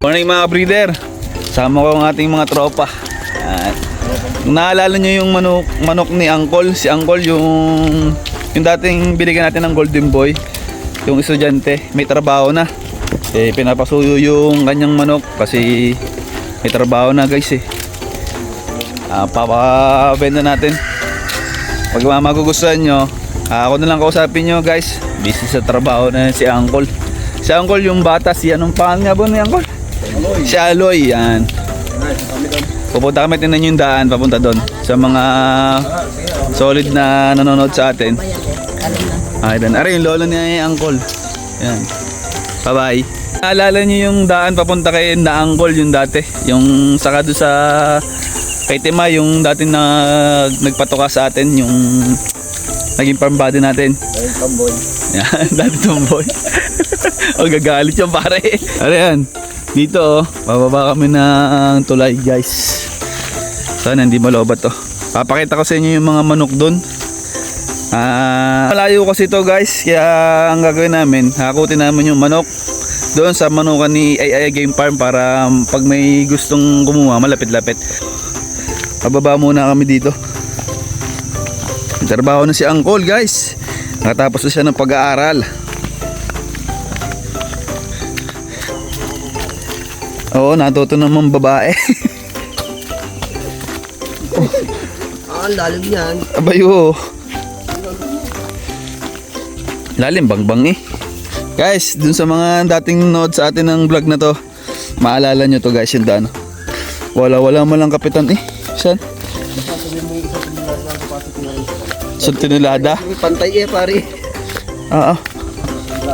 Morning mga breeder, sama ko ang ating mga tropa. Kung naalala nyo yung manok ni Uncle, si Uncle yung dating binigyan natin ng Golden Boy, yung estudyante, may trabaho na. Pinapasuyo yung kanyang manok kasi may trabaho na guys papabenta natin. Pag magugustuhan nyo, ako na lang kausapin nyo guys, busy sa trabaho na si Uncle. Si Uncle yung bata, si anong pangalan nga ba ni Uncle? Si Aloy, yan. Pupunta kami, tingnan yung daan, papunta doon. Sa mga solid na nanonood sa atin. Ari yung lolo ni Uncle. Yan. Bye bye. Naalala nyo yung daan papunta kay na Uncle, yung dati. Yung saka doon sa kay Tima, yung dati na nagpatoka sa atin, yung naging farm body natin. Dati tomboy. Yan, dati tomboy. O gagalit yung pare. Ano yan? Dito bababa kami ng tulay guys. Sana hindi malobat to. Papakita ko sa inyo yung mga manok doon. Malayo kasi to guys, kaya ang gagawin namin, hakutin namin yung manok doon sa manukan ni Ay Game Farm para pag may gustong kumuha malapit-lapit. Bababa muna kami dito. Trabaho na si Uncle guys. Nakatapos na siya ng pag-aaral. Oo, natuto naman babae. Ang lalim yan. Abayo. Lalim bangbang Guys, dun sa mga dating nod sa atin ng vlog na to, maalala nyo to guys yung daan. Wala mo lang kapitan Saan? Sa tinulada? Pantay pare. Oo.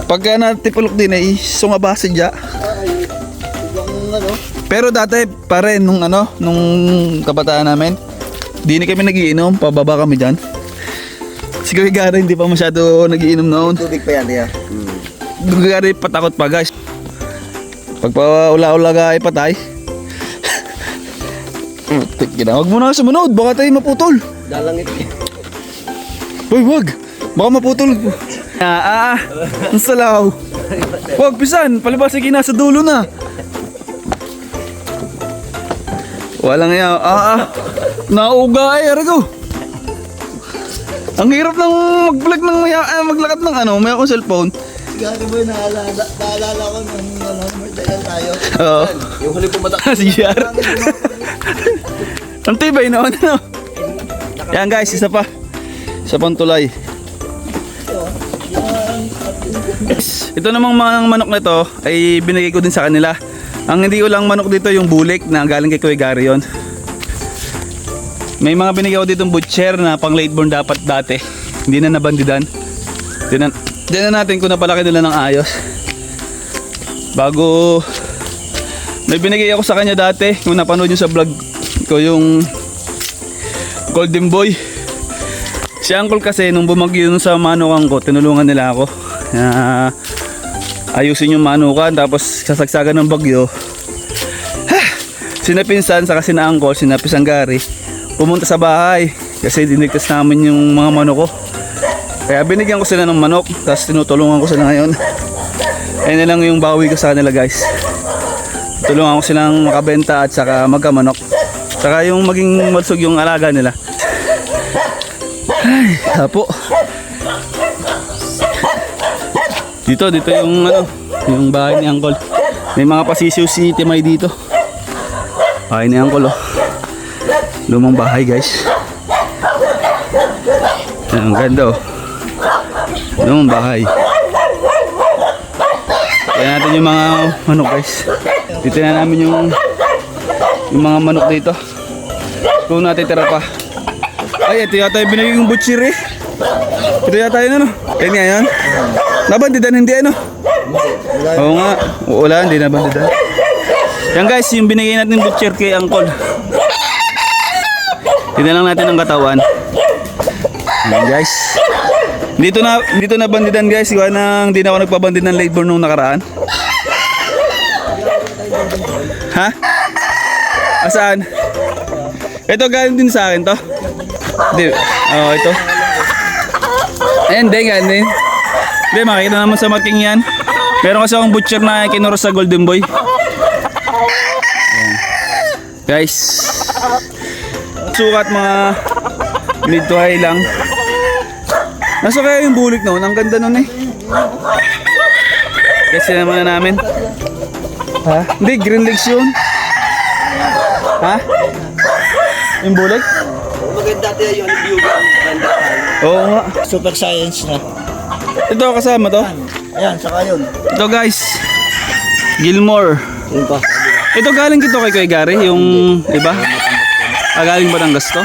Pagka natipulok din sungabasa dya. Pero dati pare nung kabataan namin, di kami nagiinom, pababa kami diyan. Siguro Gary hindi pa masyado nagiinom noon. Tubig pa yan ya. Gary patakot pa guys. Pag ula-ula ay patay. Wag mo na sumunod, baka tayo maputol. Dalangit. Hoy, wag. Baka maputol. Ang salaw. Wag pisan, palibas sige nasa dulo na. Walang yan. Nauga Arigo. Ang hirap ng mag-vlog ng maglakad ng may akong cellphone. Gagi boy, naalala ko nung birthday tayo. Oo. Yung huli pumatak. Si Jar. Ang tibay naman Yan guys, isa pa. Isa pang tulay. Ito namang mga manok na to ay binigay ko din sa kanila. Ang hindi ko lang manok dito yung bulik na galing kay Kuya Gary yun. May mga binigay ko ditong butcher na pang late born dapat dati. Hindi na nabandidan. Tignan natin kung napalaki nila ng ayos. Bago may binigay ako sa kanya dati, kung napanood nyo sa vlog ko yung Golden Boy. Si Uncle kasi nung bumagyo sa manukan ko, tinulungan nila ako. Ayusin yung manukan tapos sasagsagan ng bagyo. Sinapinsan saka sina Uncle, sinapisang Gary pumunta sa bahay kasi dinigtas namin yung mga manok ko. Kaya binigyan ko sila ng manok tapos tinutulungan ko sila ngayon. Ayun na lang yung bawi ko sa kanila guys. Tulungan ko silang makabenta at saka magkamanok. Saka yung maging malusog yung alaga nila. Ay, hapo. Dito yung yung bahay ni Uncle. May mga pasisiw si Timay dito. Bahay ni Uncle Lumang bahay guys. Ang ganda Lumang bahay. Kaya natin yung mga manok guys. Dito na namin yung mga manok dito. Kung natitira pa. Ay, ito yata yung binigay yung butcher Ito yata yun Kaya nga yan. Nabandidan hindi Oo nga. Wala, hindi nabandidan. Yan guys, yung binigay natin butcher kay Uncle. Tignan lang natin ang katawan. Yan guys. Dito na bandidan guys. Hindi na ako nagpabandid ng late born nung nakaraan. Ha? Asaan? Ito galing din sa akin to. Hindi. Ito. Ayan, galing. Hindi, makikita naman sa marking yan. Meron kasi akong butcher na kinuro sa Golden Boy. Guys, sukat mga mid to high lang. Nasa kaya yung bulik noon? Ang ganda nun eh. Kasi naman na namin. Ha? Hindi, green legs yun. Ha? Yung bulik? Maganda tayo yung view. Oo nga. Super science na. Ito kasama to. Ayan, saka yun. Ito guys. Gilmore. Yun pa. Ito galing kito kay Kuya Gary, yung iba? Galing Batangas to?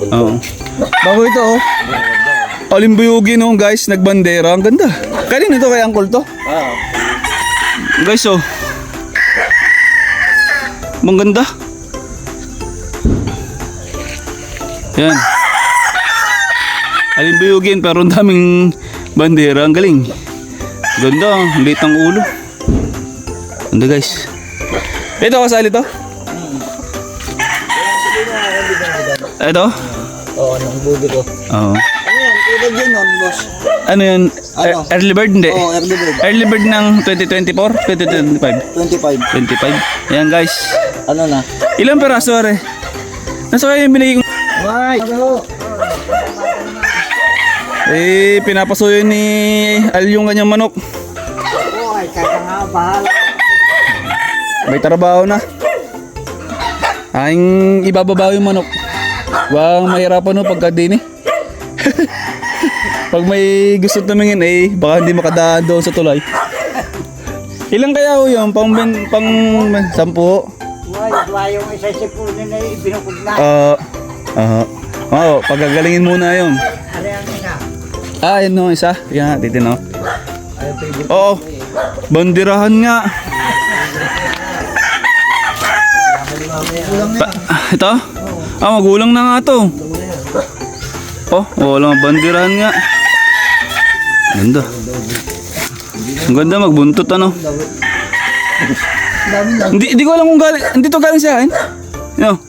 Oo. Bago ito oh. Olimbuyugin oh guys, nagbandera. Ang ganda. Kanino ito kay Uncle to? Ah. Guys oh. Ang ganda. Yan. Olimbuyugin pero ang daming bandera. Ang galing. Ganda, ang liit ng ulo. Ganda guys. Ito kasali to? Ito? Oo, anong bubi ko. Oo. Ano yan? Tulad yun nun, boss. Ano yun? Ano? Early bird? Hindi. Oo, early bird. Early bird ng 2024? 2025? 25. 25. Ayan guys. Ano na? Ilang peraso are? Nasa kaya yung binigay kong... Right. Ano? Pinapasuyo ni Al yung kanyang manok. Oo, ay kaya nga, bahala. May trabaho na. Aing ibababa yung manok. Wag mahirapan no pagka din eh. Pag may gusto tumingin baka hindi makadaan doon sa tulay. Ilang kaya ho yun? Pang 10? Why yung isa sipunin na binukod na. Oo, pagagalingin muna yun. Ano yung isa? Yun no, isa. Yan, titin no. Ay, favorite. Oo, bandirahan nga. Kulang na. Ito? Magulang na nga to. Oh, walang bandirahan nga. Ganda. Ang ganda magbuntot ano. Dami lang. Hindi ko alam kung galing. Hindi to galing sa akin. No.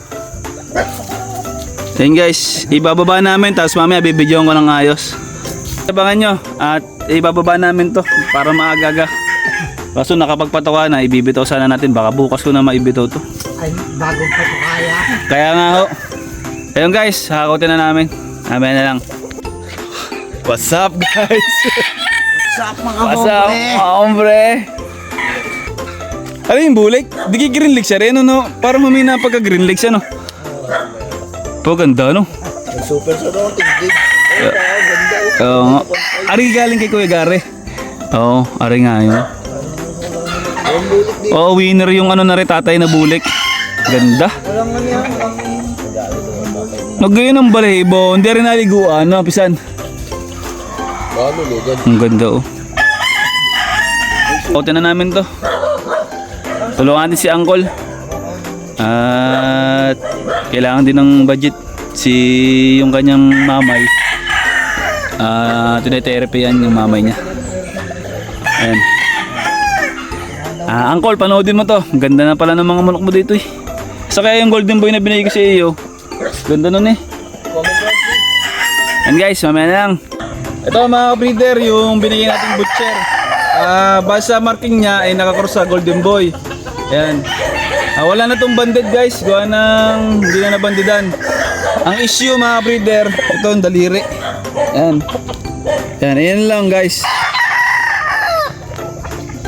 Yan guys, ibababa namin tapos mamaya bibidyoan ko ng ayos. Abangan nyo at ibababa namin to para maagaga. Kaso nakapagpatawa na, ibibitaw sana natin. Baka bukas ko na maibitaw to. Ay, bagong pa kaya. Kaya nga ho. Ayun guys, hakotin na namin. Mamaya na lang. What's up guys? What's up mga What's up hombre? mga hombre? Ano yung bulik? Di green legs siya rin, no? Parang humina pagka green legs siya, no? Ganda, no? Super sa daw, tigdig. Ay, ganda. Oo nga. Ari galing kay Kuya Gary. Oo, ari nga yun. Ang bulik din. Oo, winner yung ano na rin tatay na bulik. Ganda. Walang ano yan. Nagayon ng balahibo, hindi rin naliguan, no? Pisan. Ang ganda, oh. Ote na namin to. Tulungan natin si Uncle. At kailangan din ng budget si yung kanyang mamay. Tinetherapy yan yung mamay niya. Ayan. Uncle, panoodin mo to. Ganda na pala ng mga manok mo dito eh. Sa kaya yung golden boy na binigay ko sa iyo. Ganda nun eh. And guys, mamaya na lang. Ito mga breeder, yung binigay nating butcher. Base sa marking niya ay nakakross sa golden boy. Ayan. Wala na tong banded guys. Gawa ng hindi na nabandidan. Ang issue mga breeder, ito ang daliri. Ayan. Ayan lang guys.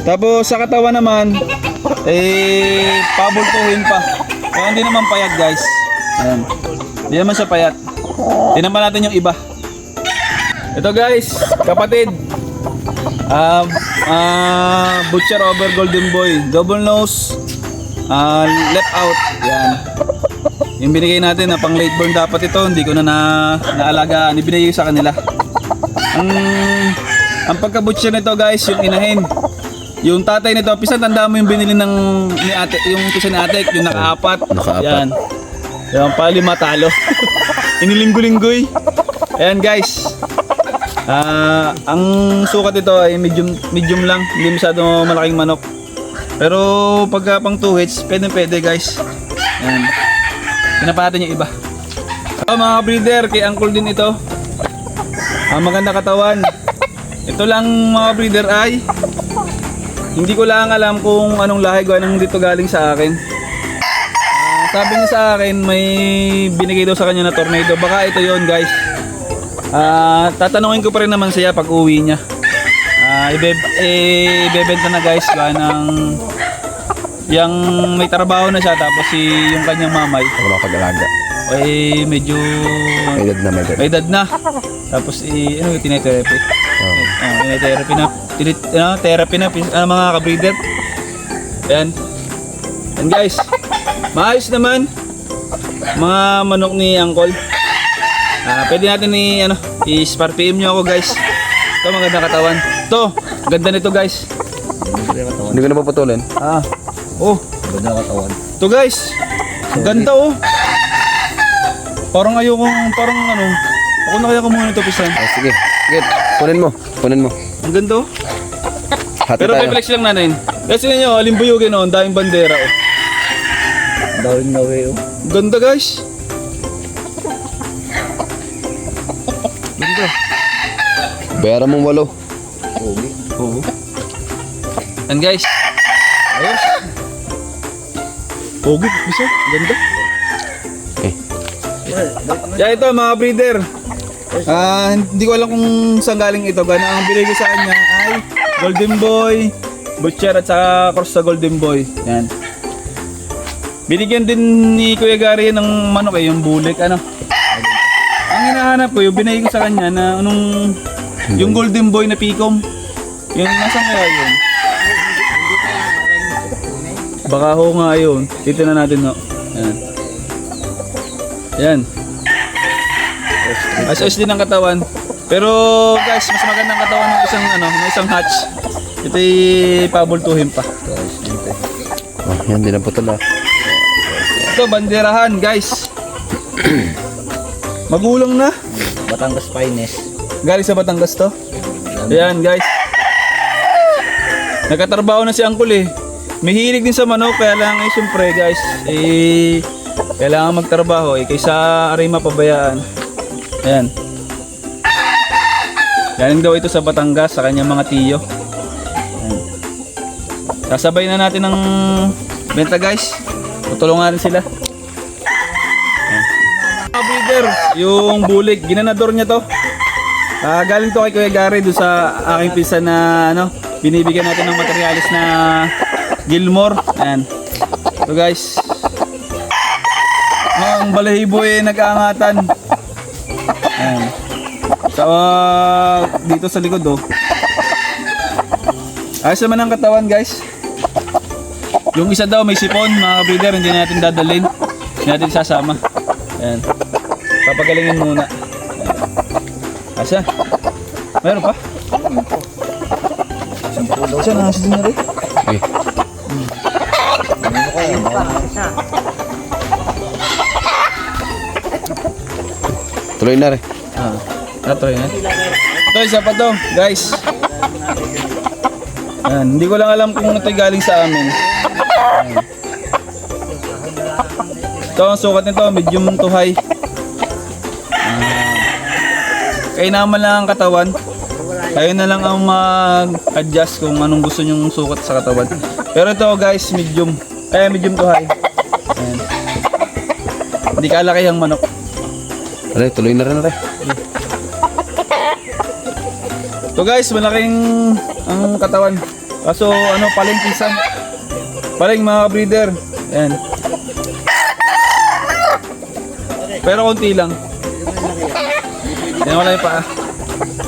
Tapos sa katawan naman, pabultuhin pa. Kaya hindi naman payat guys. Ayan. Hindi naman siya payat. Tingnan pa natin yung iba. Ito guys, kapatid. Butcher over golden boy. Double nose. Left out. Yan. Yung binigay natin na pang late born dapat ito. Hindi ko na naalagaan. Ibinigay ko sa kanila. Ang pagka-butcher nito guys, yung inahin. Yung tatay nito, pisan tanda mo yung binili ni ate, yung pisan ni ate, yung nakaapat. Yan. Yung palima talo. Inilinggo-linggoy. Ayan guys. Ang sukat ito ay medium lang, hindi masyado malaking manok. Pero pagka pang 2H, pwede guys. Ayan. Pinapa natin yung iba. Mga breeder, kay Uncle din ito. Maganda katawan. Ito lang mga breeder ay hindi ko lang alam kung anong lahi gawa nang dito galing sa akin. sabi niya sa akin may binigay daw sa kanya na tornado. Baka ito yon guys. Tatanungin ko pa rin naman siya pag uwi niya. Ibebenta na guys ba ng yung may trabaho na siya tapos yung kanyang mamay Wala pag-alaga. ay medyo May edad na, may edad. may edad na. Tapos ano yung tinetherapy? Tinetherapy na therapy na mga ka-breeder. Ayan. And guys, maayos naman mga manok ni Uncle. Pwede natin i-spar PM nyo ako guys. Ito maganda katawan. Ito, ganda nito guys. Hindi ko na paputulin. Oh, Ganda katawan. ito guys. Ang ganda oh. Parang ako na kaya kumuha nito pisan. Sige. Sige. Kunin mo. Ang ganda oh. Hati Pero tayo. flex lang natin. Kasi nyo, alimbuyugin oh, ang daming bandera oh. Dawin na way oh. Ang ganda guys. Ganda. Bayaran mong 8. Pogi. Oo. And guys, ayos. Pogi, bisa. Ganda. Eh. Yeah, ito mga breeder. Hindi ko alam kung saan galing ito. Gana ang binigay ko sa kanya ay Golden Boy, Butcher at saka cross sa Golden Boy. Yan. Binigyan din ni Kuya Gary ng manok yung bulik Ang hinahanap ko, yung binigay ko sa kanya na yung Golden Boy na pikom. Yung nasaan kaya yun? Baka ho nga yun. Titignan natin ho. Yan. Yan. Ayos din ang katawan. Pero guys, mas magandang katawan ng isang hatch. Ito'y pabultuhin pa. Oh, yan, din ang putol Ito, banderahan guys. Magulang na. Batangas Finest. Galing sa Batangas to. Ayan guys. Nagkatrabaho na si Uncle Mahilig din sa manok kaya lang siyempre guys kailangan magtrabaho kaysa aray mapabayaan. Ayan. Galing daw ito sa Batangas sa kanyang mga tiyo. Ayan. Sasabay na natin ng benta guys. Tutulungan natin sila. Mga breeder, yung bulik, ginanador niya to. Galing to kay Kuya Gary doon sa aking pisa na binibigyan natin ng materialis na Gilmore. Ayan. So guys, ang balahibo nag-aangatan. Ayan. So, dito sa likod ayos naman ang katawan guys. Yung isa daw may sipon mga breeder, hindi natin dadalhin. Hindi natin sasama. Ayan. Papagalingin muna. Asa? Meron pa? Asa na din na rin? Okay. Tuloy na rin. Try na. Ito isa pa to, guys. Ayan, hindi ko lang alam kung ito'y galing sa amin. Ayan. Ito ang sukat nito, medium to high. Kaya naman lang ang katawan. Kayo na lang ang mag-adjust kung anong gusto nyong sukat sa katawan. Pero ito guys, medium. Medium to high. Ayan. Hindi kalaki ang manok. Aray, tuloy na rin. So guys, malaking ang katawan. Kaso paling pisan. Paling mga breeder. Ayan. Pero konti lang. Yan wala yung paa.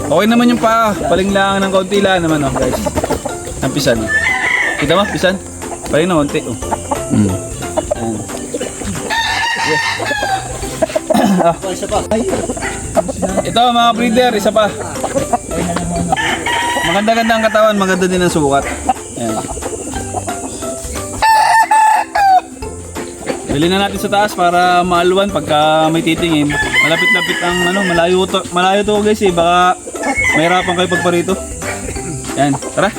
Okay naman yung paa. Paling lang ng konti lang naman guys. Ang pisan. Kita mo, pisan? Paling na konti Ayan. Isa pa. Ito mga breeder, isa pa. Maganda-ganda ang katawan, maganda din ang sukat. Ayan. Bili na natin sa taas para maalwan pagka may titingin. Malapit-lapit ang malayo to guys baka mahirapan kayo pagparito. Yan, tara.